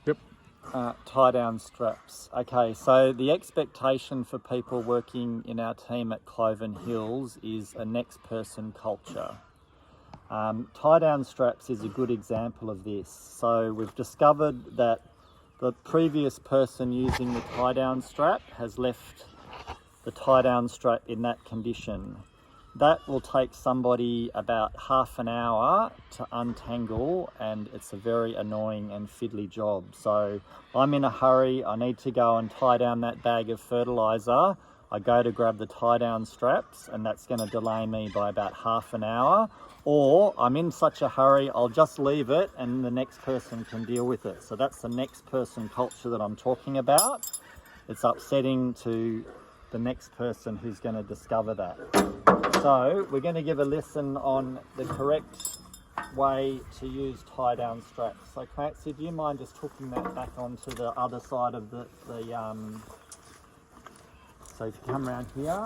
Yep. Tie down straps. Okay, so the expectation for people working in our team at Cloven Hills is a next person culture. Tie down straps is a good example of this. So we've discovered that the previous person using the tie down strap has left the tie down strap in that condition. That will take somebody about half an hour to untangle, and it's a very annoying and fiddly job. So I'm in a hurry, I need to go and tie down that bag of fertiliser. I go to grab the tie down straps, and that's going to delay me by about half an hour. Or I'm in such a hurry, I'll just leave it and the next person can deal with it. So that's the next person culture that I'm talking about. It's upsetting to the next person who's going to discover that. So we're going to give a lesson on the correct way to use tie down straps. So Clancy, do you mind just hooking that back onto the other side of the so if you come around here.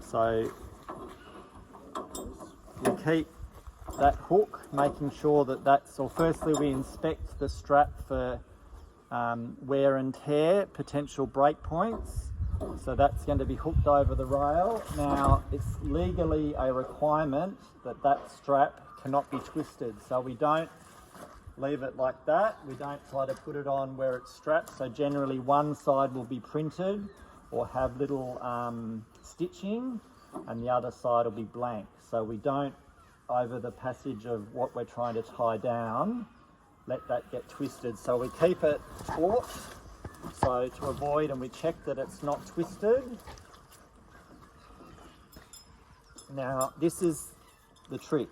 So we keep that hook, making sure that that's, or firstly we inspect the strap for wear and tear, potential break points. So that's going to be hooked over the rail. Now it's legally a requirement that that strap cannot be twisted. So we don't leave it like that. We don't try to put it on where it's strapped. So generally one side will be printed or have little stitching, and the other side will be blank. So we don't, over the passage of what we're trying to tie down, let that get twisted. So we keep it taut, so to avoid, and we check that it's not twisted. Now this is the trick.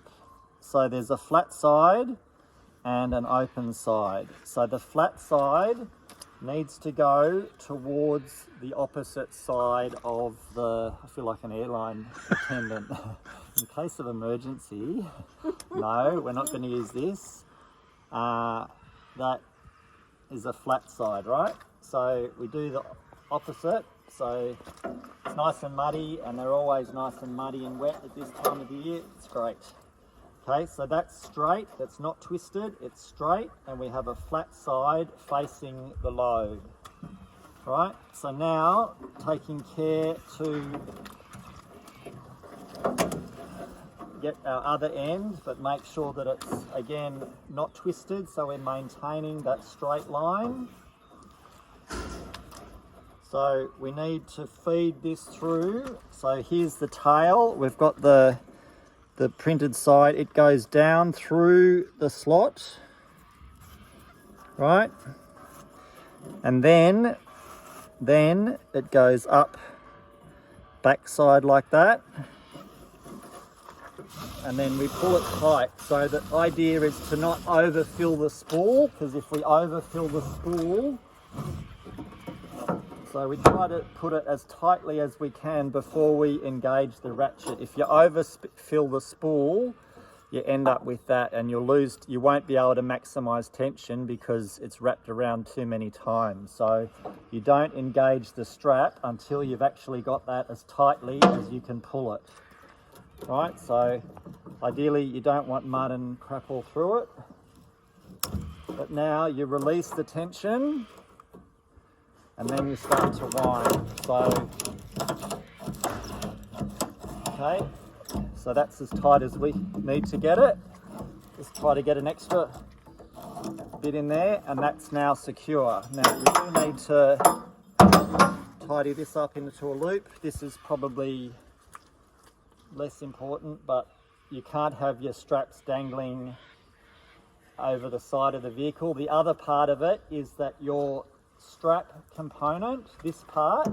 So there's a flat side and an open side. So the flat side needs to go towards the opposite side of the, I feel like an airline attendant. In case of emergency, no, we're not going to use this. That is a flat side, right? So we do the opposite. So it's nice and muddy, and they're always nice and muddy and wet at this time of the year. It's great. Okay, so that's straight, that's not twisted, it's straight, and we have a flat side facing the load. Right, so now taking care to get our other end, but make sure that it's, again, not twisted, so we're maintaining that straight line. So we need to feed this through. So here's the tail, we've got the printed side, it goes down through the slot, right? And then it goes up backside like that. And then we pull it tight. So the idea is to not overfill the spool, because if we overfill the spool, so we try to put it as tightly as we can before we engage the ratchet. If you overfill the spool, you end up with that, and you won't be able to maximize tension because it's wrapped around too many times. So you don't engage the strap until you've actually got that as tightly as you can pull it. Right, so ideally you don't want mud and crap all through it. But now you release the tension, and then you start to wind. So, okay, so that's as tight as we need to get it. Just try to get an extra bit in there, and that's now secure. Now we do need to tidy this up into a loop. This is probably less important, but you can't have your straps dangling over the side of the vehicle. The other part of it is that your strap component, this part,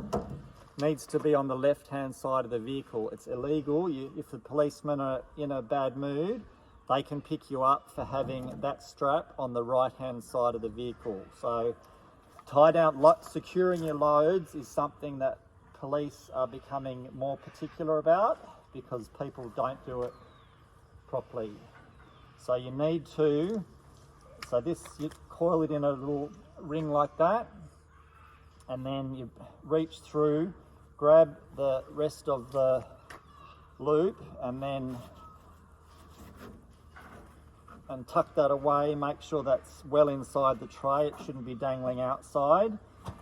needs to be on the left hand side of the vehicle. It's illegal. If the policemen are in a bad mood, they can pick you up for having that strap on the right hand side of the vehicle. So tie down, securing your loads is something that police are becoming more particular about, because people don't do it properly. So you need to, so this, you coil it in a little ring like that, and then you reach through, grab the rest of the loop, and then and tuck that away. Make sure that's well inside the tray. It shouldn't be dangling outside,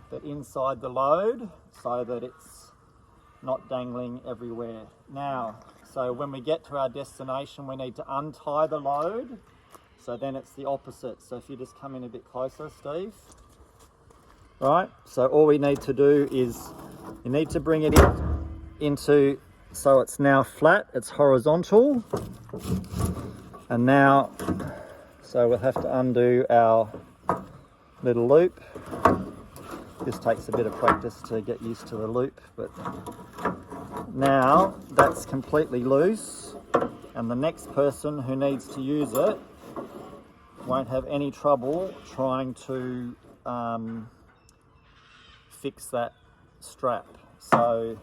but inside the load so that it's not dangling everywhere. Now, so when we get to our destination, we need to untie the load. So then it's the opposite. So if you just come in a bit closer, Steve. Right, so all we need to do is, you need to bring it into, so it's now flat, it's horizontal. And now, so we'll have to undo our little loop. This takes a bit of practice to get used to the loop, but now that's completely loose, and the next person who needs to use it won't have any trouble trying to fix that strap. So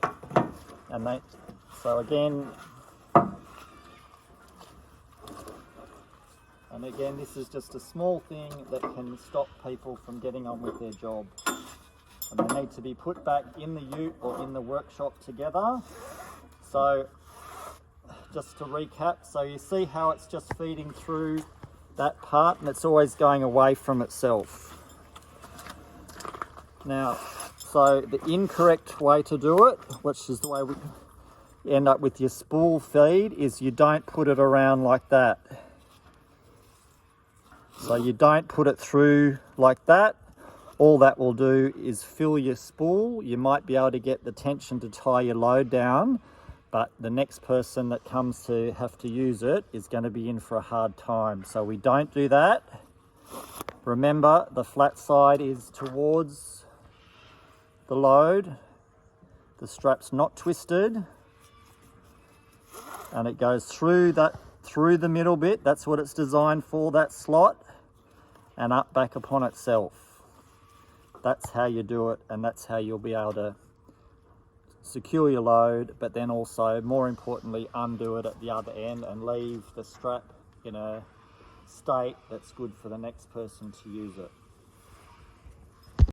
again, this is just a small thing that can stop people from getting on with their job. And they need to be put back in the ute or in the workshop together. So just to recap, so you see how it's just feeding through that part and it's always going away from itself. Now, so the incorrect way to do it, which is the way we end up with your spool feed, is you don't put it around like that. So you don't put it through like that. All that will do is fill your spool. You might be able to get the tension to tie your load down, but the next person that comes to have to use it is going to be in for a hard time. So we don't do that. Remember, the flat side is towards the load. The strap's not twisted, and it goes through the middle bit. That's what it's designed for, that slot, and up back upon itself. That's how you do it, and that's how you'll be able to secure your load, but then also, more importantly, undo it at the other end and leave the strap in a state that's good for the next person to use it.